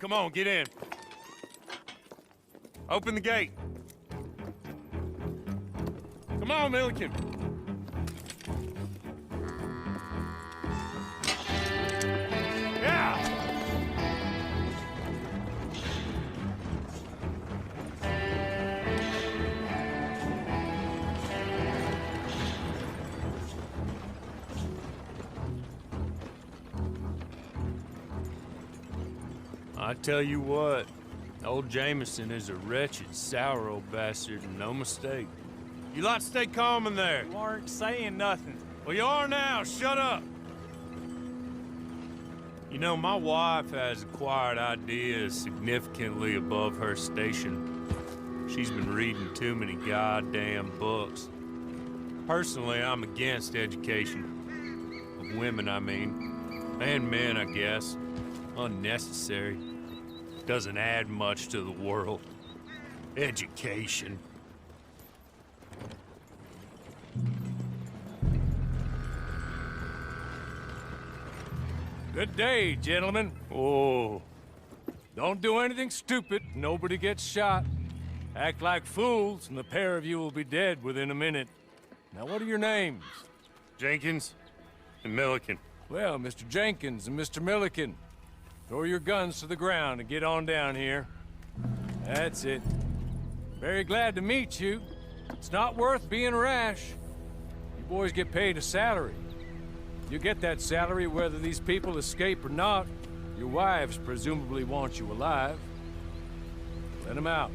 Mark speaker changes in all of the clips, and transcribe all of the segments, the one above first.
Speaker 1: Come on, get in. Open the gate. Come on, Milliken. Yeah! I tell you what, old Jameson is a wretched, sour old bastard, and no mistake. You lot stay calm in there.
Speaker 2: You aren't saying nothing.
Speaker 1: Well, you are now. Shut up. You know, my wife has acquired ideas significantly above her station. She's been reading too many goddamn books. Personally, I'm against education. Of women, I mean. And men, I guess. Unnecessary. Doesn't add much to the world. Education.
Speaker 2: Good day, gentlemen.
Speaker 1: Oh.
Speaker 2: Don't do anything stupid. Nobody gets shot. Act like fools, and the pair of you will be dead within a minute. Now, what are your names?
Speaker 1: Jenkins and Milliken.
Speaker 2: Well, Mr. Jenkins and Mr. Milliken, throw your guns to the ground and get on down here. That's it. Very glad to meet you. It's not worth being rash. You boys get paid a salary. You get that salary whether these people escape or not. Your wives presumably want you alive. Let them out.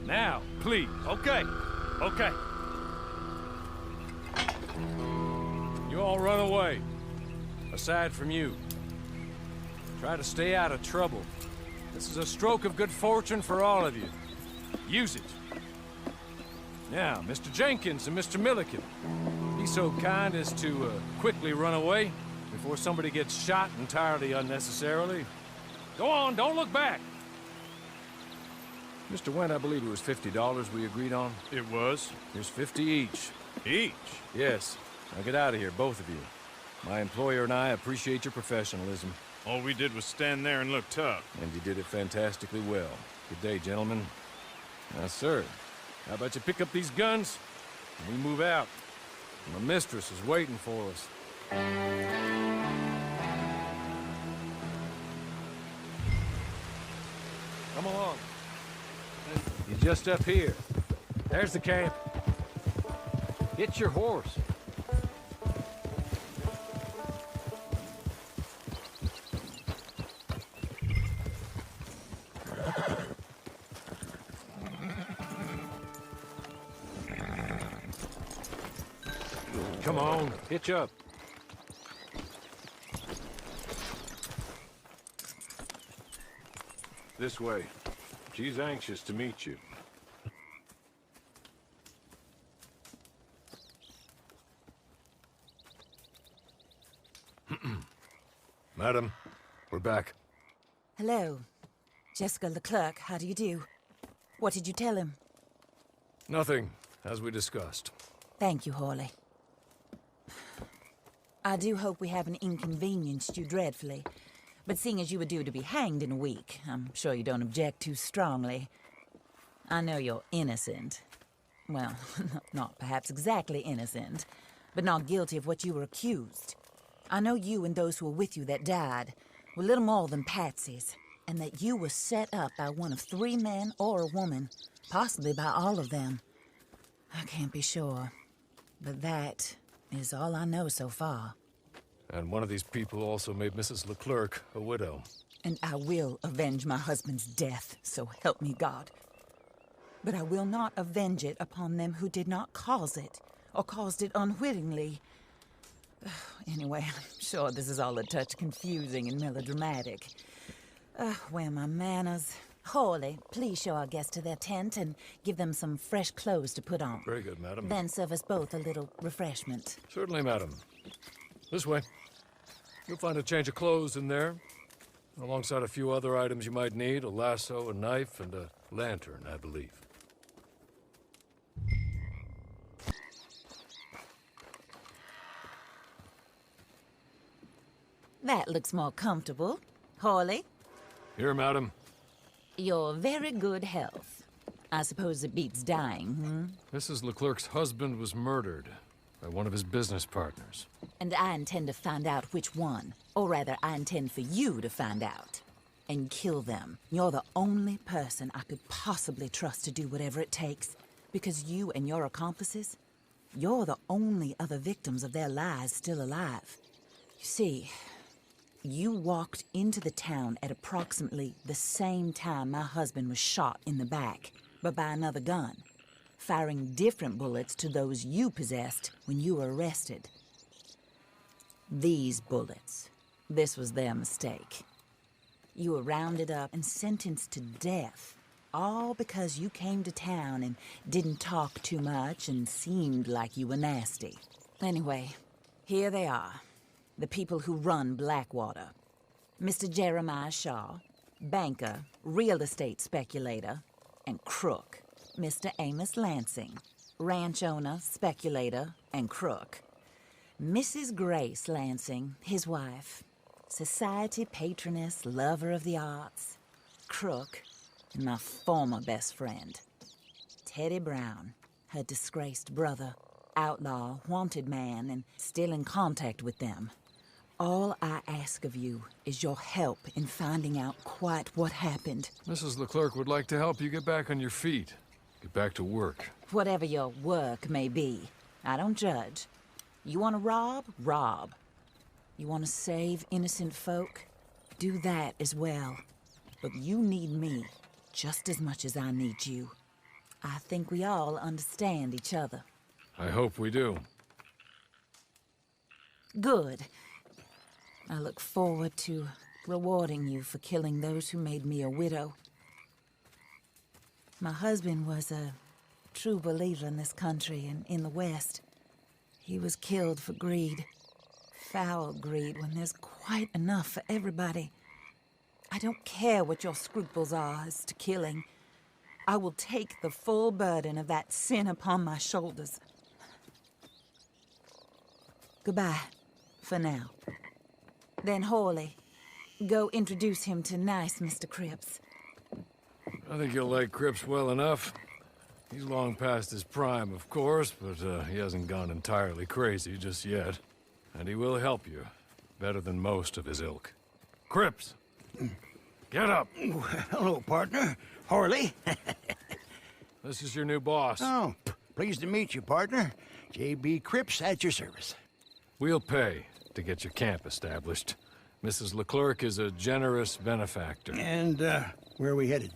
Speaker 2: Now, please.
Speaker 1: Okay. Okay.
Speaker 2: You all run away. Aside from you. Try to stay out of trouble. This is a stroke of good fortune for all of you. Use it. Now, Mr. Jenkins and Mr. Milliken, be so kind as to quickly run away before somebody gets shot entirely unnecessarily. Go on, don't look back. Mr. Wendt, I believe it was $50 we agreed on.
Speaker 1: It was.
Speaker 2: Here's 50 each.
Speaker 1: Each?
Speaker 2: Yes. Now get out of here, both of you. My employer and I appreciate your professionalism.
Speaker 1: All we did was stand there and look tough.
Speaker 2: And you did it fantastically well. Good day, gentlemen. Now, sir, how about you pick up these guns and we move out? My mistress is waiting for us. Come along. You're just up here. There's the camp. Get your horse. Come on, hitch up. This way. She's anxious to meet you. Madam, we're back.
Speaker 3: Hello. Jessica Leclerc, how do you do? What did you tell him?
Speaker 2: Nothing, as we discussed.
Speaker 3: Thank you, Hawley. I do hope we haven't inconvenienced you dreadfully. But seeing as you were due to be hanged in a week, I'm sure you don't object too strongly. I know you're innocent. Well, not perhaps exactly innocent, but not guilty of what you were accused. I know you and those who were with you that died were little more than patsies, and that you were set up by one of 3 men or a woman, possibly by all of them. I can't be sure, but that is all I know so far.
Speaker 2: And one of these people also made Mrs. Leclerc a widow.
Speaker 3: And I will avenge my husband's death, so help me God. But I will not avenge it upon them who did not cause it, or caused it unwittingly. Anyway, I'm sure this is all a touch confusing and melodramatic. Where are my manners? Hawley, please show our guests to their tent and give them some fresh clothes to put on.
Speaker 2: Very good, madam.
Speaker 3: Then serve us both a little refreshment.
Speaker 2: Certainly, madam. This way. You'll find a change of clothes in there, alongside a few other items you might need, a lasso, a knife, and a lantern, I believe.
Speaker 3: That looks more comfortable. Hawley?
Speaker 2: Here, madam.
Speaker 3: Your very good health. I suppose it beats dying, hmm?
Speaker 2: Mrs. Leclerc's husband was murdered by one of his business partners.
Speaker 3: And I intend to find out which one. Or rather, I intend for you to find out. And kill them. You're the only person I could possibly trust to do whatever it takes. Because you and your accomplices, you're the only other victims of their lies still alive. You see, you walked into the town at approximately the same time my husband was shot in the back, but by another gun, firing different bullets to those you possessed when you were arrested. These bullets, this was their mistake. You were rounded up and sentenced to death, all because you came to town and didn't talk too much and seemed like you were nasty. Anyway, here they are, the people who run Blackwater. Mr. Jeremiah Shaw, banker, real estate speculator, and crook. Mr. Amos Lansing, ranch owner, speculator, and crook. Mrs. Grace Lansing, his wife, society patroness, lover of the arts, crook, and my former best friend. Teddy Brown, her disgraced brother, outlaw, wanted man, and still in contact with them. All I ask of you is your help in finding out quite what happened.
Speaker 2: Mrs. Leclerc would like to help you get back on your feet. Get back to work.
Speaker 3: Whatever your work may be, I don't judge. You want to rob? Rob. You want to save innocent folk? Do that as well. But you need me just as much as I need you. I think we all understand each other.
Speaker 2: I hope we do.
Speaker 3: Good. I look forward to rewarding you for killing those who made me a widow. My husband was a true believer in this country and in the West. He was killed for greed. Foul greed when there's quite enough for everybody. I don't care what your scruples are as to killing. I will take the full burden of that sin upon my shoulders. Goodbye, for now. Then Hawley, go introduce him to nice Mr. Cripps.
Speaker 2: I think you'll like Cripps well enough. He's long past his prime, of course, but he hasn't gone entirely crazy just yet. And he will help you, better than most of his ilk. Cripps! Get up!
Speaker 4: Hello, partner. Harley.
Speaker 2: This is your new boss.
Speaker 4: Oh, pleased to meet you, partner. J.B. Cripps at your service.
Speaker 2: We'll pay to get your camp established. Mrs. Leclerc is a generous benefactor.
Speaker 4: And, where are we headed?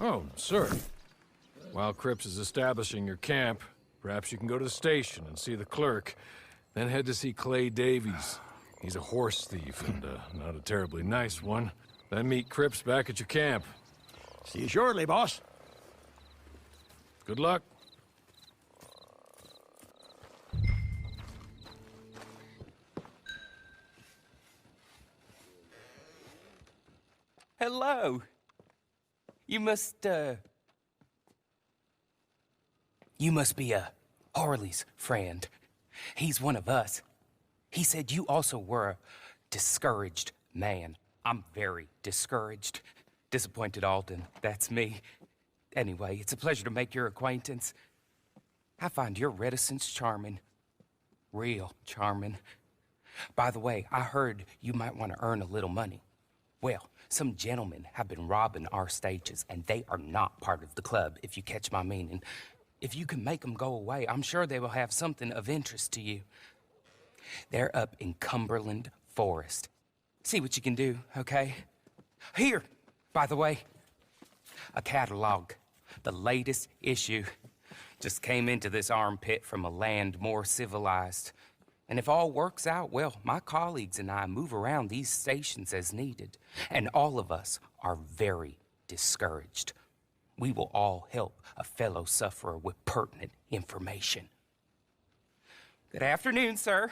Speaker 2: Oh, sir. While Cripps is establishing your camp, perhaps you can go to the station and see the clerk, then head to see Clay Davies. He's a horse thief, and not a terribly nice one. Then meet Cripps back at your camp.
Speaker 4: See you shortly, boss.
Speaker 2: Good luck.
Speaker 5: Hello. You must be Harley's friend. He's one of us. He said you also were a discouraged man. I'm very discouraged. Disappointed Alden, that's me. Anyway, it's a pleasure to make your acquaintance. I find your reticence charming. Real charming. By the way, I heard you might want to earn a little money. Well, some gentlemen have been robbing our stages, and they are not part of the club, if you catch my meaning. If you can make them go away, I'm sure they will have something of interest to you. They're up in Cumberland Forest. See what you can do, okay? Here, by the way, a catalog. The latest issue. Just came into this armpit from a land more civilized. And if all works out, well, my colleagues and I move around these stations as needed. And all of us are very discouraged. We will all help a fellow sufferer with pertinent information. Good afternoon, sir.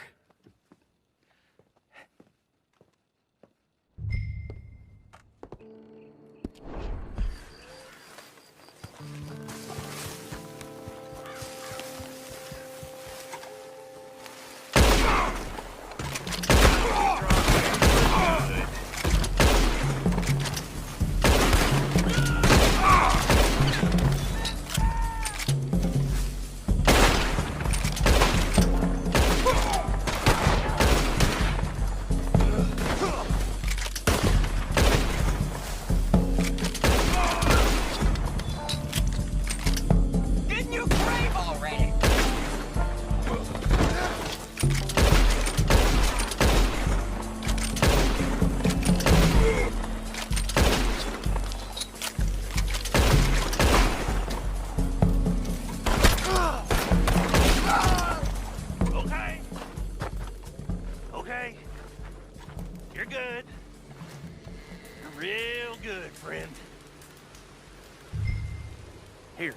Speaker 6: Here.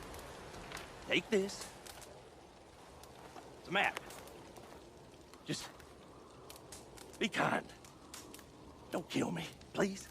Speaker 6: Take this. It's a map. Just be kind. Don't kill me, please.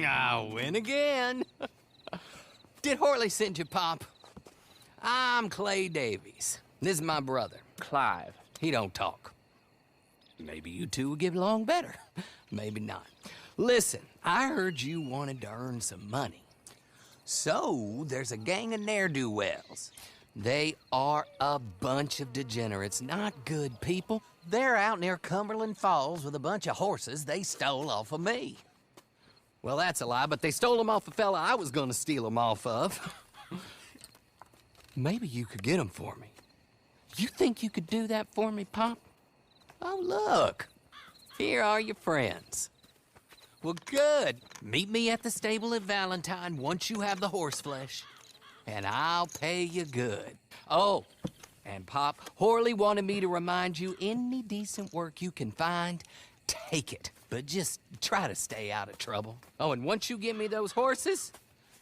Speaker 7: I win again. Did Horley send you, Pop? I'm Clay Davies. This is my brother, Clive. He don't talk. Maybe you two will get along better. Maybe not. Listen, I heard you wanted to earn some money. So, there's a gang of ne'er-do-wells. They are a bunch of degenerates, not good people. They're out near Cumberland Falls with a bunch of horses they stole off of me. Well, that's a lie, but they stole them off a fella I was gonna steal them off of. Maybe you could get them for me. You think you could do that for me, Pop? Oh, look. Here are your friends. Well, good. Meet me at the stable at Valentine once you have the horse flesh, and I'll pay you good. Oh, and Pop, Horley wanted me to remind you, any decent work you can find, take it. But just try to stay out of trouble. Oh, and once you give me those horses,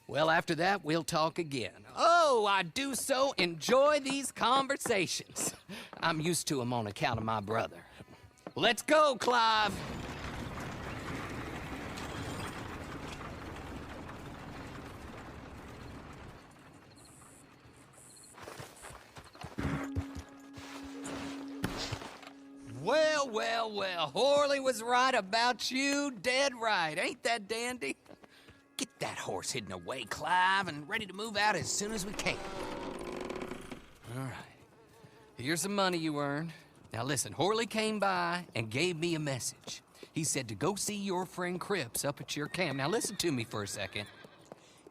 Speaker 7: well, after that, we'll talk again. Oh, I do so enjoy these conversations. I'm used to them on account of my brother. Let's go, Clive. Well, well, well, Horley was right about you, dead right. Ain't that dandy? Get that horse hidden away, Clive, and ready to move out as soon as we can. All right. Here's the money you earned. Now listen, Horley came by and gave me a message. He said to go see your friend Cripps up at your camp. Now listen to me for a second.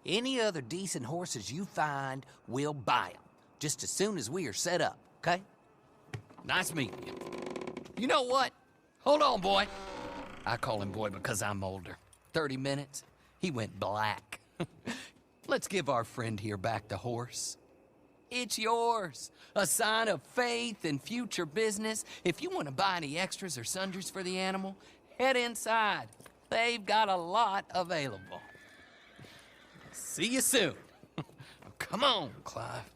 Speaker 7: Any other decent horses you find, we'll buy them. Just as soon as we are set up, okay? Nice meeting you. You know what? Hold on, boy. I call him boy because I'm older. 30 minutes, he went black. Let's give our friend here back the horse. It's yours. A sign of faith and future business. If you want to buy any extras or sundries for the animal, head inside. They've got a lot available. See you soon. Come on, Clive.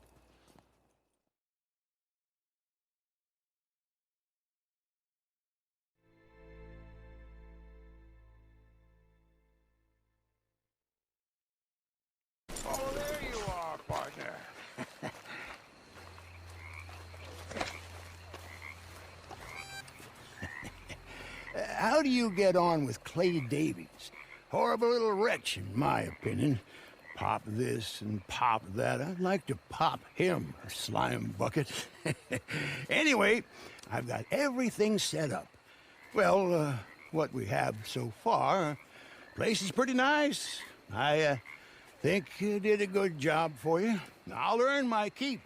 Speaker 4: Oh, there you are, partner. How do you get on with Clay Davies? Horrible little wretch, in my opinion. Pop this and pop that. I'd like to pop him, a slime bucket. Anyway, I've got everything set up. Well, what we have so far, place is pretty nice. I think you did a good job for you. I'll earn my keep.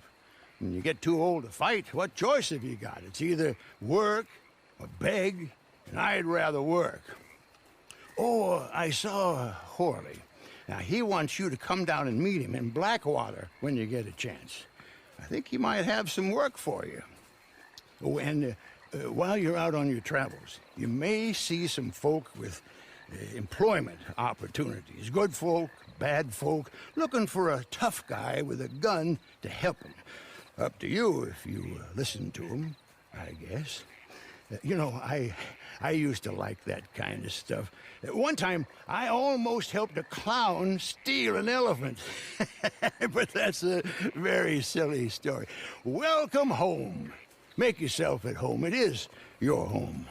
Speaker 4: When you get too old to fight, what choice have you got? It's either work or beg, and I'd rather work. Oh, I saw Horley. Now, he wants you to come down and meet him in Blackwater when you get a chance. I think he might have some work for you. Oh, and while you're out on your travels, you may see some folk with employment opportunities. Good folk, bad folk, looking for a tough guy with a gun to help them. Up to you if you listen to him, I guess. You know, I used to like that kind of stuff. One time, I almost helped a clown steal an elephant. But that's a very silly story. Welcome home. Make yourself at home. It is your home.